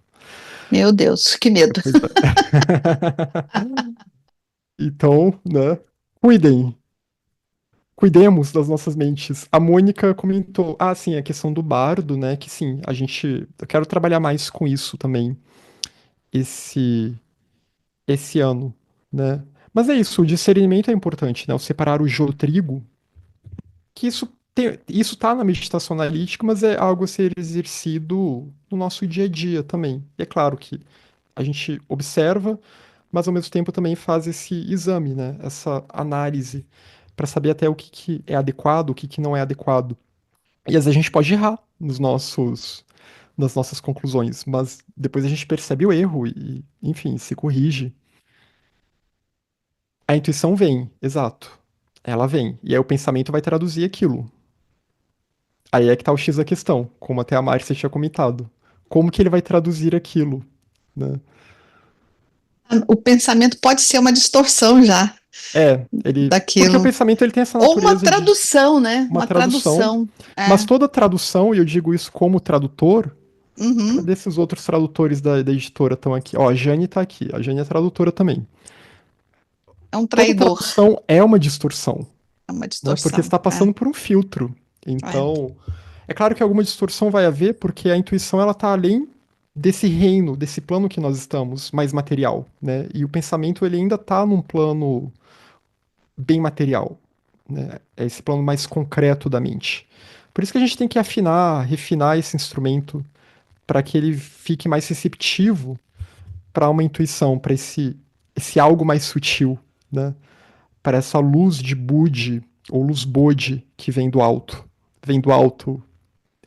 meu Deus, que medo. Pois é. Então, né? Cuidem, cuidemos das nossas mentes. A Mônica comentou, ah, sim, a questão do bardo, né? Que sim, eu quero trabalhar mais com isso também, esse, esse ano, né? Mas é isso, o discernimento é importante, né? O separar o joio do trigo, que isso tá na meditação analítica, mas é algo a ser exercido no nosso dia a dia também. E é claro que a gente observa, mas ao mesmo tempo também faz esse exame, né? Essa análise para saber até o que, que é adequado, o que, que não é adequado. E às vezes a gente pode errar nas nossas conclusões, mas depois a gente percebe o erro e, enfim, se corrige. A intuição vem, exato. Ela vem. E aí o pensamento vai traduzir aquilo. Aí é que tá o X da questão, como até a Márcia tinha comentado. Como que ele vai traduzir aquilo, né? O pensamento pode ser uma distorção já Porque o daquilo. pensamento ele tem essa Ou uma natureza de tradução, né? uma Uma tradução, tradução. mas É. toda tradução, e eu digo isso como tradutor, Uhum. cadê esses outros tradutores da editora estão aqui? Ó, a Jane tá aqui, a Jane é tradutora também. É um Toda traidor. tradução é uma distorção, É uma né? Porque distorção. está passando por um filtro. É. Então, é claro que alguma distorção vai haver, porque a intuição ela tá além desse reino, desse plano que nós estamos, mais material, né? E o pensamento ele ainda tá num plano bem material, né? É esse plano mais concreto da mente. Por isso que a gente tem que afinar, refinar esse instrumento para que ele fique mais receptivo para uma intuição, para esse algo mais sutil, né? Para essa luz de Budi ou luz Bodhi que vem do alto,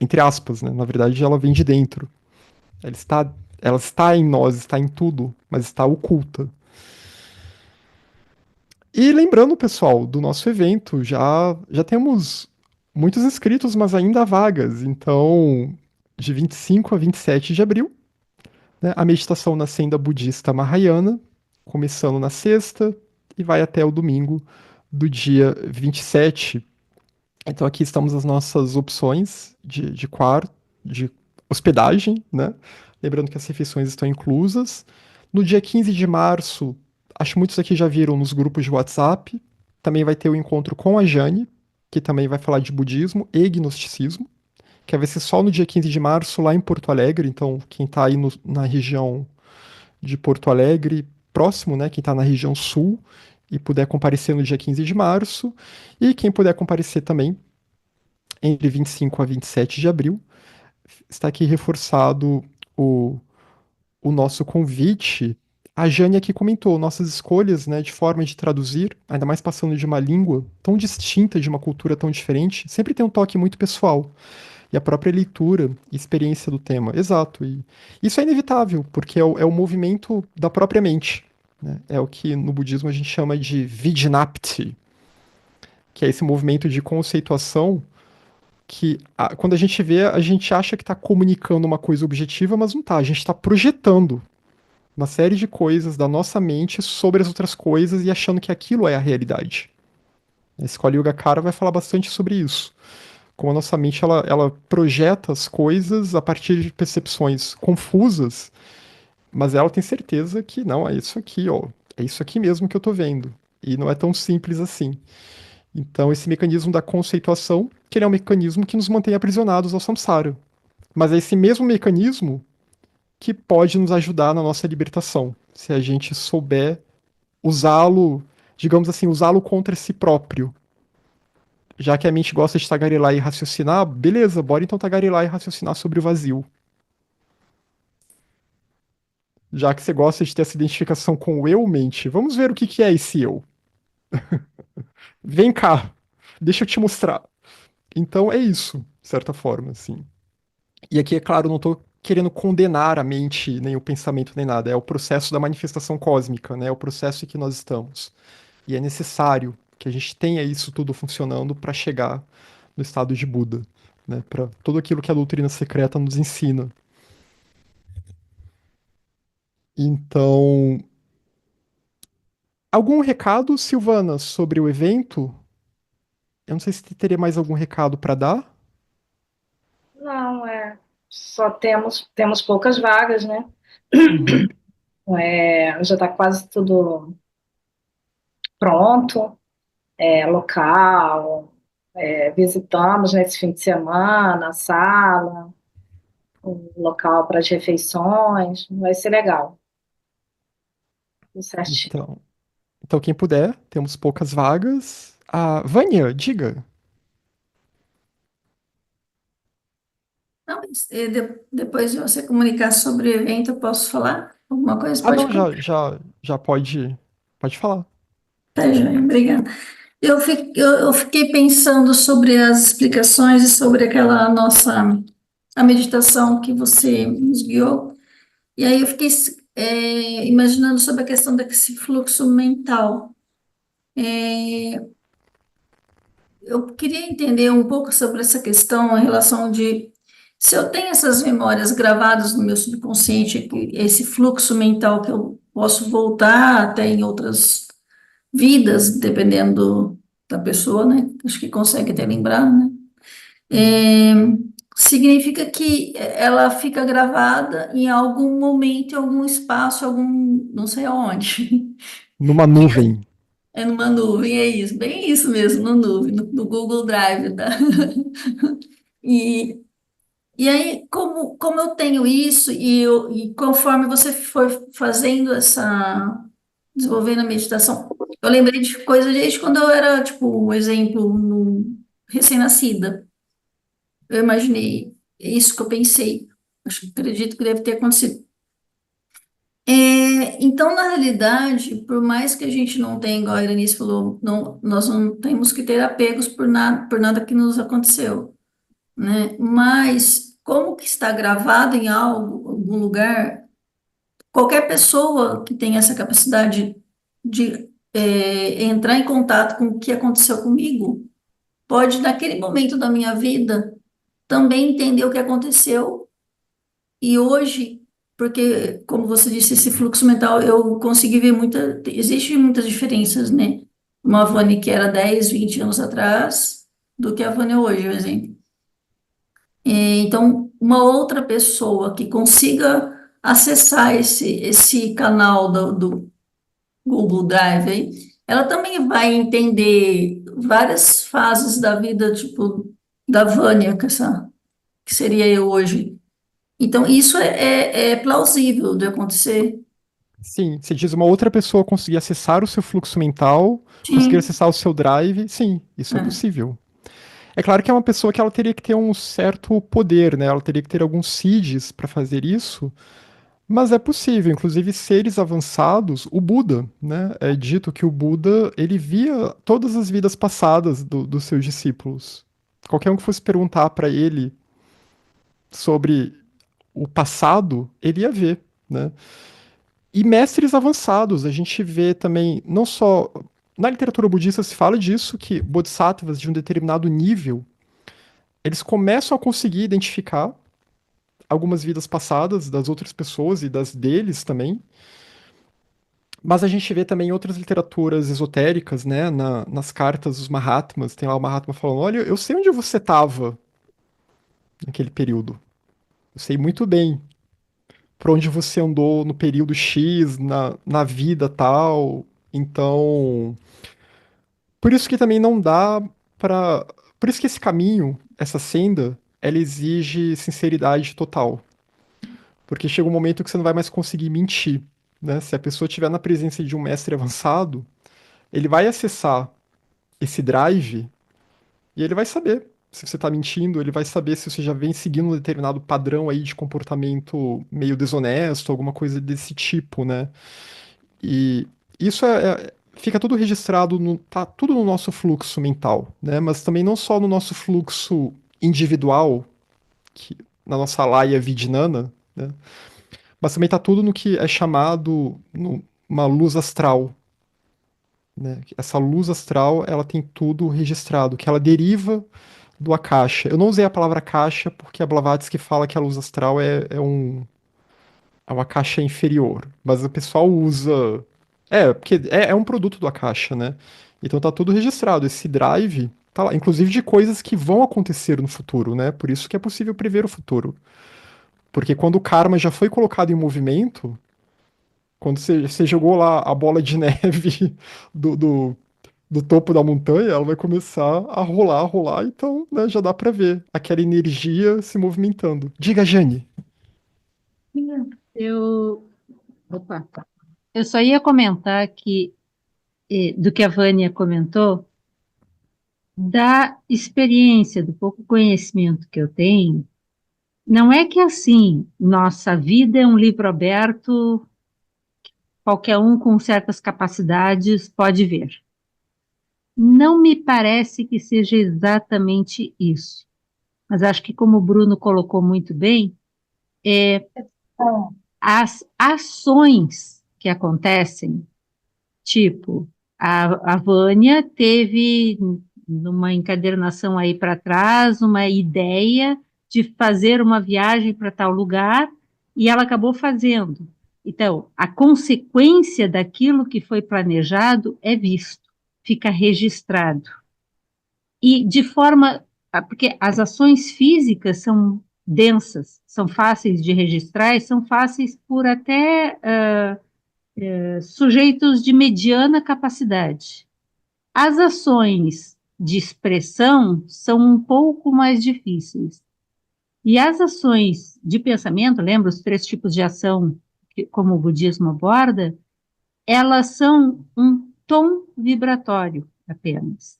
entre aspas, né? Na verdade, ela vem de dentro. Ela está em nós, está em tudo, mas está oculta. E lembrando, pessoal, do nosso evento, já temos muitos inscritos, mas ainda há vagas. Então, de 25 a 27 de abril, né, a meditação na senda budista Mahayana, começando na sexta e vai até o domingo do dia 27. Então, aqui estamos as nossas opções de quarto, de hospedagem, né? Lembrando que as refeições estão inclusas. No dia 15 de março, acho que muitos aqui já viram nos grupos de WhatsApp, também vai ter o encontro com a Jane, que também vai falar de budismo e gnosticismo, que vai ser só no dia 15 de março, lá em Porto Alegre. Então, quem está aí na região de Porto Alegre, próximo, né? Quem está na região sul e puder comparecer no dia 15 de março. E quem puder comparecer também entre 25 a 27 de abril, está aqui reforçado o, o nosso convite. A Jane aqui comentou nossas escolhas, né, de forma de traduzir, ainda mais passando de uma língua tão distinta, de uma cultura tão diferente, sempre tem um toque muito pessoal. E a própria leitura e experiência do tema. Exato. E isso é inevitável, porque é o movimento da própria mente. Né? É o que no budismo a gente chama de Vijnapti, que é esse movimento de conceituação que quando a gente vê, a gente acha que está comunicando uma coisa objetiva, mas não está. A gente está projetando uma série de coisas da nossa mente sobre as outras coisas e achando que aquilo é a realidade. A Escola Yogacara vai falar bastante sobre isso. Como a nossa mente ela projeta as coisas a partir de percepções confusas, mas ela tem certeza que não, é isso aqui, ó. É isso aqui mesmo que eu tô vendo. E não é tão simples assim. Então, esse mecanismo da conceituação, que ele é um mecanismo que nos mantém aprisionados ao samsara. Mas é esse mesmo mecanismo que pode nos ajudar na nossa libertação, se a gente souber usá-lo, digamos assim, usá-lo contra si próprio. Já que a mente gosta de tagarelar e raciocinar, beleza, bora então tagarelar e raciocinar sobre o vazio. Já que você gosta de ter essa identificação com o eu, mente, vamos ver o que que é esse eu. Vem cá, deixa eu te mostrar. Então é isso, de certa forma, assim. E aqui, é claro, não estou querendo condenar a mente, nem o pensamento, nem nada. É o processo da manifestação cósmica, né? É o processo em que nós estamos. E é necessário que a gente tenha isso tudo funcionando para chegar no estado de Buda, né? Para tudo aquilo que a doutrina secreta nos ensina. Então, algum recado, Silvana, sobre o evento? Eu não sei se teria mais algum recado para dar. Não, só temos poucas vagas, né? Uhum. Já está quase tudo pronto, local, visitamos nesse fim de semana a sala, o local para as refeições, vai ser legal, tudo certinho. Então, então, quem puder, temos poucas vagas. Ah, Vânia, diga. Não, mas, depois de você comunicar sobre o evento, eu posso falar alguma coisa? Ah, Pode não, falar. já pode falar. Tá, joia, obrigada. Eu fiquei pensando sobre as explicações e sobre aquela a meditação que você nos guiou, e aí eu fiquei imaginando sobre a questão desse fluxo mental. Eu queria entender um pouco sobre essa questão em relação de se eu tenho essas memórias gravadas no meu subconsciente, esse fluxo mental que eu posso voltar até em outras vidas, dependendo da pessoa, né? Acho que consegue até lembrar, né? Uhum. É, significa que ela fica gravada em algum momento, em algum espaço, algum, não sei aonde. Numa nuvem. É numa nuvem, é isso, bem isso mesmo, na nuvem, no Google Drive, tá? E, e aí, como eu tenho isso, e conforme você foi fazendo desenvolvendo a meditação, eu lembrei de coisa desde quando eu era, tipo, um exemplo, recém-nascida. Eu imaginei, é isso que eu pensei. Acredito que deve ter acontecido. Então, na realidade, por mais que a gente não tenha, igual a Iranice falou, não, nós não temos que ter apegos por nada que nos aconteceu, né? Mas, como que está gravado em algo, algum lugar, qualquer pessoa que tenha essa capacidade de entrar em contato com o que aconteceu comigo, pode, naquele momento da minha vida, também entender o que aconteceu. E hoje, porque, como você disse, esse fluxo mental, eu consegui ver existem muitas diferenças, né? Uma Vânia que era 10, 20 anos atrás, do que a Vânia hoje, por exemplo. Então, uma outra pessoa que consiga acessar esse canal do Google Drive, aí, ela também vai entender várias fases da vida, tipo, da Vânia, que seria eu hoje. Então, isso é plausível de acontecer. Sim, você diz uma outra pessoa conseguir acessar o seu fluxo mental, conseguir Sim, acessar o seu drive. Sim, isso é é, possível. É claro que é uma pessoa que ela teria que ter um certo poder, né? Ela teria que ter alguns seeds para fazer isso, mas é possível. Inclusive, seres avançados, o Buda, né? É dito que o Buda, ele via todas as vidas passadas dos seus discípulos. Qualquer um que fosse perguntar para ele sobre o passado, ele ia ver, né? E mestres avançados, a gente vê também, não só. Na literatura budista se fala disso, que bodhisattvas de um determinado nível, eles começam a conseguir identificar algumas vidas passadas das outras pessoas e das deles também. Mas a gente vê também outras literaturas esotéricas, né? Nas cartas dos Mahatmas, tem lá o Mahatma falando: Olha, eu sei onde você estava naquele período. Eu sei muito bem por onde você andou no período X, na vida tal. Então, por isso que também não dá pra. Por isso que esse caminho, essa senda, ela exige sinceridade total. Porque chega um momento que você não vai mais conseguir mentir, né? Se a pessoa estiver na presença de um mestre avançado, ele vai acessar esse drive e ele vai saber se você está mentindo, ele vai saber se você já vem seguindo um determinado padrão aí de comportamento meio desonesto, alguma coisa desse tipo, né? E isso fica tudo registrado, tá tudo no nosso fluxo mental, né? Mas também não só no nosso fluxo individual, que, na nossa laia vidinana, né? Mas também tá tudo no que é chamado uma luz astral, né? Essa luz astral, ela tem tudo registrado, que ela deriva do Akasha. Eu não usei a palavra Akasha porque a Blavatsky fala que a luz astral é um É uma caixa inferior, mas o pessoal usa. Porque é um produto da caixa, né? Então tá tudo registrado. Esse drive tá lá, inclusive de coisas que vão acontecer no futuro, né? Por isso que é possível prever o futuro. Porque quando o karma já foi colocado em movimento, quando você jogou lá a bola de neve do, do, do topo da montanha, ela vai começar a rolar, então, né, já dá pra ver aquela energia se movimentando. Diga, Jane. Eu, opa, eu só ia comentar que, do que a Vânia comentou, da experiência, do pouco conhecimento que eu tenho, não é que assim, nossa vida é um livro aberto, qualquer um com certas capacidades pode ver. Não me parece que seja exatamente isso. Mas acho que, como o Bruno colocou muito bem, as ações que acontecem, tipo, a Vânia teve, numa encadernação aí para trás, uma ideia de fazer uma viagem para tal lugar e ela acabou fazendo. Então, a consequência daquilo que foi planejado é visto, fica registrado. E de forma, porque as ações físicas são densas, são fáceis de registrar e são fáceis por até sujeitos de mediana capacidade. As ações de expressão são um pouco mais difíceis. E as ações de pensamento, lembra os 3 tipos de ação, como o budismo aborda, elas são um tom vibratório apenas.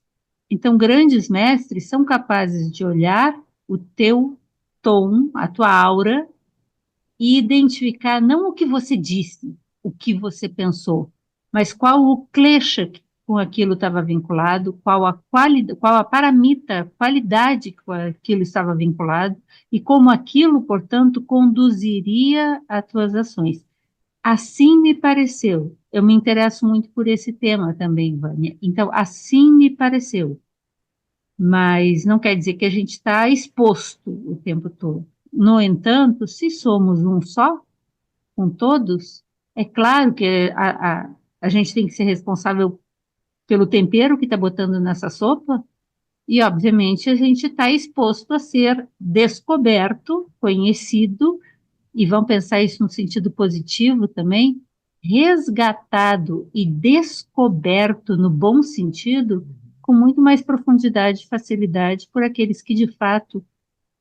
Então, grandes mestres são capazes de olhar o teu tom, a tua aura, e identificar não o que você disse, o que você pensou, mas qual o klesha que com aquilo estava vinculado, qual a paramita, a qualidade que com aquilo estava vinculado, e como aquilo, portanto, conduziria as tuas ações. Assim me pareceu. Eu me interesso muito por esse tema também, Vânia. Então, assim me pareceu. Mas não quer dizer que a gente está exposto o tempo todo. No entanto, se somos um só, com todos, é claro que a gente tem que ser responsável pelo tempero que está botando nessa sopa, e, obviamente, a gente está exposto a ser descoberto, conhecido, e vão pensar isso no sentido positivo também, resgatado e descoberto no bom sentido, com muito mais profundidade e facilidade por aqueles que, de fato,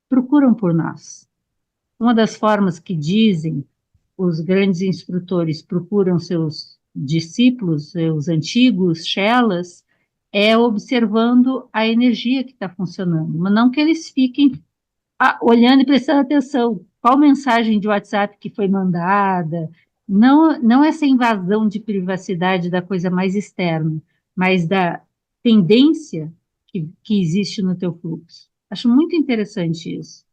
procuram por nós. Uma das formas que dizem os grandes instrutores procuram seus discípulos, seus antigos chelas, é observando a energia que está funcionando, mas não que eles fiquem olhando e prestando atenção. Qual mensagem de WhatsApp que foi mandada? Não, não essa invasão de privacidade da coisa mais externa, mas da tendência que existe no teu fluxo. Acho muito interessante isso.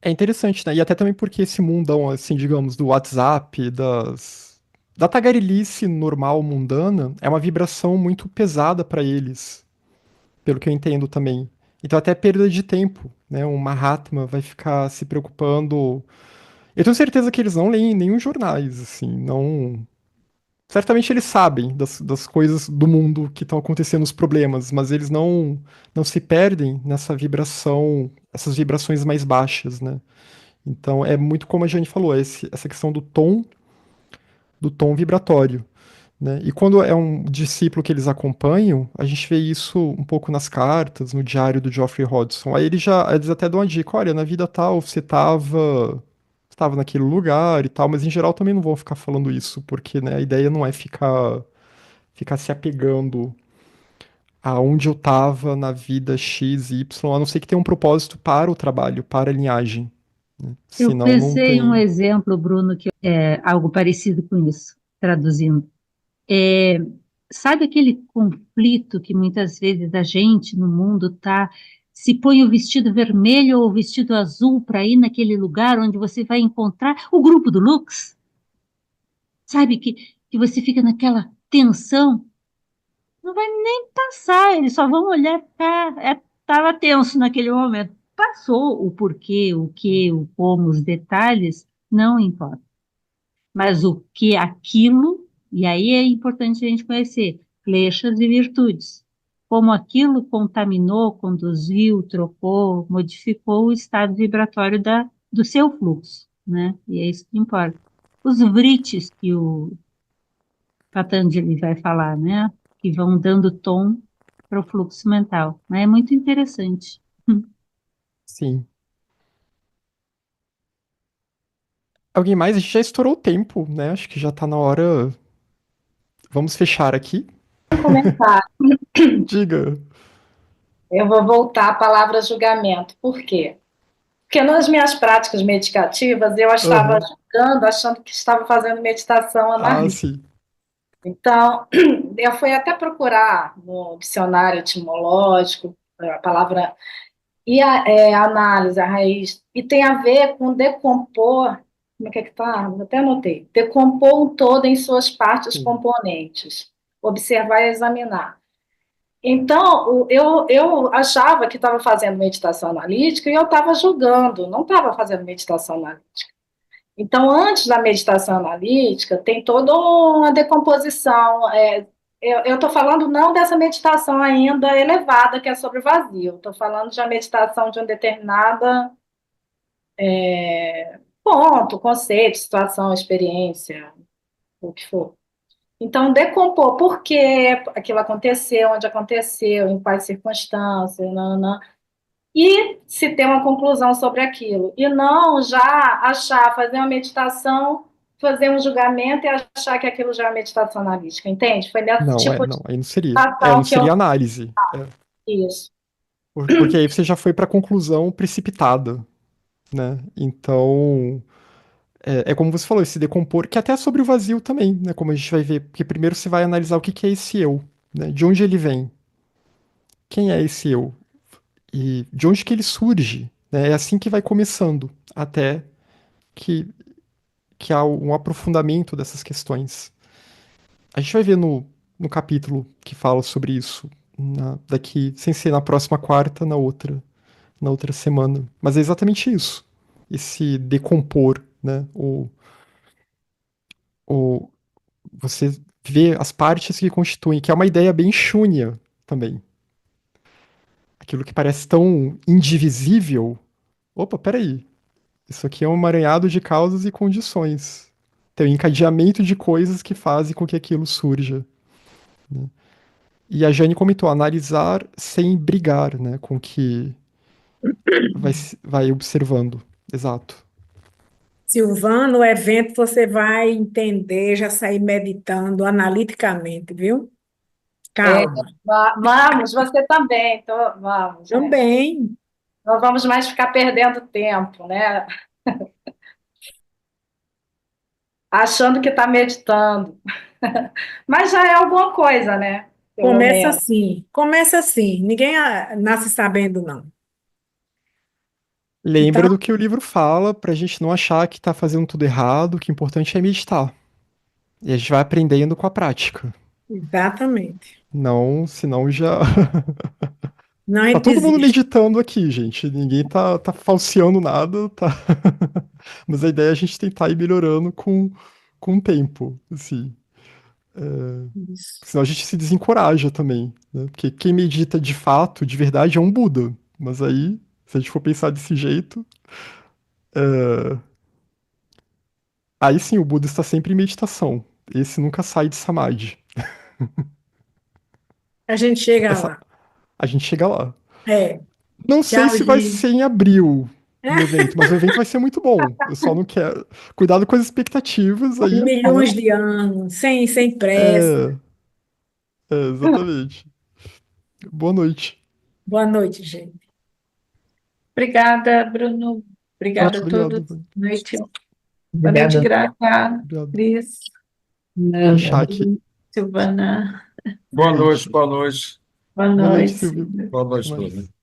É interessante, né? E até também porque esse mundão, assim, digamos, do WhatsApp, da tagarelice normal, mundana, é uma vibração muito pesada pra eles, pelo que eu entendo também. Então até perda de tempo, né? Um Mahatma vai ficar se preocupando. Eu tenho certeza que eles não leem nenhum jornais, assim, não. Certamente eles sabem das coisas do mundo que estão acontecendo, os problemas, mas eles não se perdem nessa vibração, essas vibrações mais baixas, né? Então é muito como a Jane falou, essa questão do tom vibratório, né? E quando é um discípulo que eles acompanham, a gente vê isso um pouco nas cartas, no diário do Geoffrey Hodgson. Aí eles até dão uma dica, olha, na vida tal você estava naquele lugar e tal, mas em geral também não vão ficar falando isso, porque, né, a ideia não é ficar se apegando aonde eu estava na vida X, Y, a não ser que tenha um propósito para o trabalho, para a linhagem, né? Eu Senão não pensei em um tem. exemplo, Bruno, que é algo parecido com isso, traduzindo. É, sabe aquele conflito que muitas vezes a gente no mundo tá, se põe o vestido vermelho ou o vestido azul para ir naquele lugar onde você vai encontrar o grupo do Lux? Sabe que você fica naquela tensão? Não vai nem passar, eles só vão olhar, estava tenso naquele momento. Passou o porquê, o que, o como, os detalhes, não importa. mas o que é aquilo, e aí é importante a gente conhecer kleshas e virtudes, como aquilo contaminou, conduziu, trocou, modificou o estado vibratório do seu fluxo, né? E é isso que importa. Os vritis que o Patanjali vai falar, né? Que vão dando tom para o fluxo mental, né? É muito interessante. Sim. Alguém mais? A gente já estourou o tempo, né? Acho que já tá na hora. Vamos fechar aqui. Comentar. Diga. Eu vou voltar à palavra julgamento. Por quê? Porque nas minhas práticas meditativas eu estava Aham. julgando, achando que estava fazendo meditação Ah, analítica. sim. Então, eu fui até procurar no dicionário etimológico a palavra e análise, a raiz, e tem a ver com decompor, como é que tá? Até anotei. Decompor um todo em suas partes Sim. componentes. Observar e examinar. Então, eu achava que estava fazendo meditação analítica e eu estava julgando, não estava fazendo meditação analítica. Então, antes da meditação analítica, tem toda uma decomposição. Eu estou falando não dessa meditação ainda elevada, que é sobre o vazio. Estou falando de uma meditação de um determinado ponto, conceito, situação, experiência, o que for. Então, decompor por que aquilo aconteceu, onde aconteceu, em quais circunstâncias, nananã, e se ter uma conclusão sobre aquilo. E não já achar, fazer uma meditação, fazer um julgamento e achar que aquilo já é uma meditação analítica, entende? Foi nesse Não, tipo de não, aí não seria. Não situação que eu seria análise. fiz. Porque aí você já foi pra conclusão precipitada, né? Então, é como você falou, esse decompor, que até é sobre o vazio também, né? Como a gente vai ver, porque primeiro você vai analisar o que que é esse eu, né? De onde ele vem? Quem é esse eu? E de onde que ele surge? Né? É assim que vai começando, até que, que há um aprofundamento dessas questões. A gente vai ver no capítulo que fala sobre isso, daqui, sem ser na próxima quarta, na outra semana. Mas é exatamente isso. Esse decompor, né? O, você vê as partes que constituem, que é uma ideia bem Shúnya também. Aquilo que parece tão indivisível. Opa, peraí. Isso aqui é um emaranhado de causas e condições. Tem um encadeamento de coisas que fazem com que aquilo surja. Né? E a Jane comentou, analisar sem brigar, né, com o que vai observando. Exato. Silvano, no evento você vai entender, já sair meditando analiticamente, viu? É, Calma. vamos, você também, vamos, gente. Também. Não vamos mais ficar perdendo tempo, né? Achando que está meditando. Mas já é alguma coisa, né? Pelo Começa menos. assim. Começa assim. Ninguém nasce sabendo, não. Lembra Então, do que o livro fala, pra gente não achar que tá fazendo tudo errado, que o importante é meditar. E a gente vai aprendendo com a prática. exatamente. Não, senão já. Não a Tá gente todo mundo desiste. meditando aqui, gente. Ninguém tá falseando nada, tá? Mas a ideia é a gente tentar ir melhorando com o tempo, assim. Isso. Senão a gente se desencoraja também, né? Porque quem medita de fato, de verdade, é um Buda. Mas aí, se a gente for pensar desse jeito, é, aí sim o Buda está sempre em meditação. Esse nunca sai de Samadhi. A gente chega Essa... lá. A gente chega lá. É. Não sei Tchau, se vai Gi. ser em abril o evento, mas o evento vai ser muito bom. Eu só não quero. Cuidado com as expectativas Em aí, né? milhões de anos, sem pressa. É, exatamente. Boa noite. Boa noite, gente. Obrigada, Bruno. Obrigada a Obrigado. todos. Boa noite. Boa noite, Obrigado. Graça, Obrigado. Cris, Fechar aqui. Silvana. Boa noite, boa noite. Boa Boa noite, noite. Silvio. Boa noite, Até mais. Bruno.